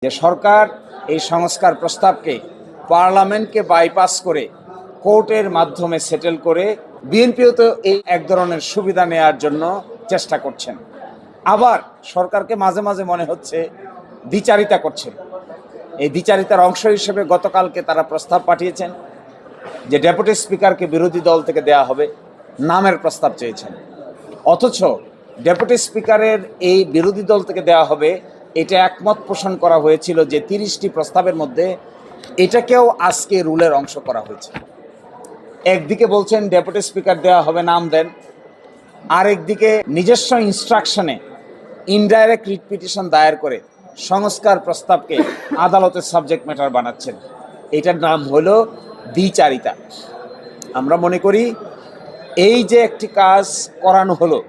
যে সরকার এই সংস্কার প্রস্তাবকে পার্লামেন্টকে বাইপাস করে কোর্টের মাধ্যমে সেটেল করে বিএনপিও তো এই এক ধরনের সুবিধা নেয়ার জন্য চেষ্টা করছেন। আবার সরকারকে মাঝে মাঝে মনে হচ্ছে দ্বিচারিতা করছেন। এই দ্বিচারিতার অংশ হিসেবে গতকালকে তারা প্রস্তাব পাঠিয়েছেন যে ডেপুটি স্পিকারকে বিরোধী দল থেকে দেয়া হবে, নামের প্রস্তাব চেয়েছেন। অথচ ডেপুটি স্পিকারের এই বিরোধী দল থেকে দেওয়া হবে এটা একমত পোষণ করা হয়েছিল যে 30টি প্রস্তাবের মধ্যে এটাকেও আজকে রুলের অংশ করা হয়েছে। একদিকে বলছেন ডেপুটি স্পিকার দেওয়া হবে, নাম দেন, আরেকদিকে নিজস্ব ইনস্ট্রাকশনে ইনডাইরেক্ট রিট পিটিশন দায়ের করে সংস্কার প্রস্তাবকে আদালতের সাবজেক্ট ম্যাটার বানাচ্ছেন। এটার নাম হলো দ্বিচারিতা। আমরা মনে করি এই যে একটি কাজ করানো হলো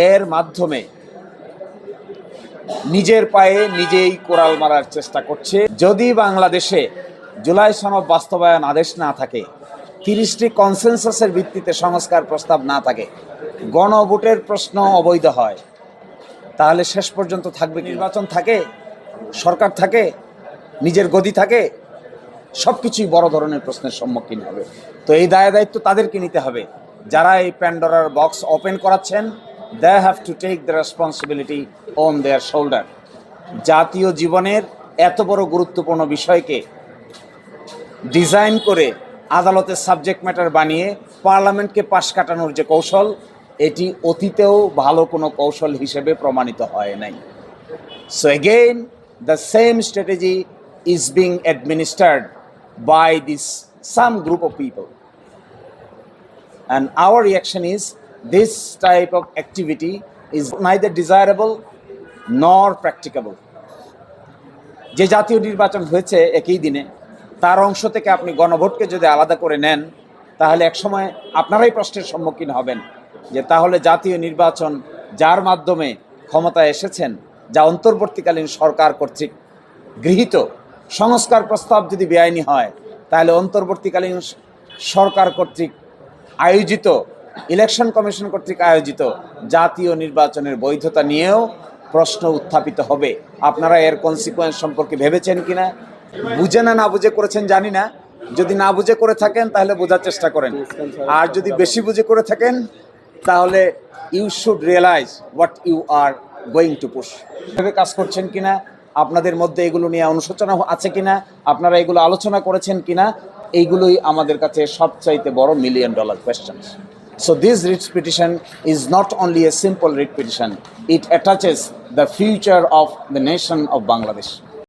এর মাধ্যমে নিজের পায়ে নিজেই কোড়াল মারার চেষ্টা করছে। যদি বাংলাদেশে জুলাই সনদ বাস্তবায়ন আদেশ না থাকে, 30টি কনসেনসাসের ভিত্তিতে সংস্কার প্রস্তাব না থাকে, গণভোটের প্রশ্ন অবৈধ হয়, তাহলে শেষ পর্যন্ত থাকবে নির্বাচন থাকে, সরকার থাকে, নিজের গদি থাকে, সব কিছুই বড় ধরনের প্রশ্নের সম্মুখীন হবে। তো এই দায়িত্ব তাদেরকে নিতে হবে যারা এই প্যান্ডোরার বক্স ওপেন করাচ্ছেন। They have to take the responsibility on their shoulder. জাতীয় জীবনের এত বড় গুরুত্বপূর্ণ বিষয়কে ডিজাইন করে আদালতের সাবজেক্ট ম্যাটার বানিয়ে পার্লামেন্টকে পাশ কাটানোর যে কৌশল, এটি অতীতেও ভালো কোনো কৌশল হিসেবে প্রমাণিত হয় নাই। So again, the same strategy is being administered by some group of people. And our reaction is this type of activity is neither desirable nor practicable. যে জাতীয় নির্বাচন হয়েছে একই দিনে, তার অংশ থেকে আপনি গণভোটকে যদি আলাদা করে নেন, তাহলে একসময় আপনারাই প্রশ্নের সম্মুখীন হবেন যে তাহলে জাতীয় নির্বাচন যার মাধ্যমে ক্ষমতায় এসেছেন, যা অন্তর্বর্তীকালীন সরকার কর্তৃক গৃহীত সংস্কার প্রস্তাব যদি বেআইনি হয়, তাহলে অন্তর্বর্তীকালীন সরকার কর্তৃক আয়োজিত ইলেকশন কমিশন কর্তৃক আয়োজিত জাতীয় নির্বাচনের বৈধতা নিয়েও প্রশ্ন উত্থাপিত হবে। আপনারা এর কনসিকুয়েন্স সম্পর্কে ভেবেছেন কিনা? বুঝে না বুঝে করেছেন জানি না। যদি না বুঝে করে থাকেন তাহলে বোঝার চেষ্টা করেন, আর যদি বেশি বুঝে করে থাকেন তাহলে you should realise what you are going to push. ভেবে কাজ করছেন কিনা, আপনাদের মধ্যে এগুলো নিয়ে অনুশোচনা আছে কিনা, আপনারা এগুলো আলোচনা করেছেন কিনা, এইগুলোই আমাদের কাছে সবচাইতে বড় $1 million questions. So this writ petition is not only a simple writ petition, it attaches the future of the nation of Bangladesh.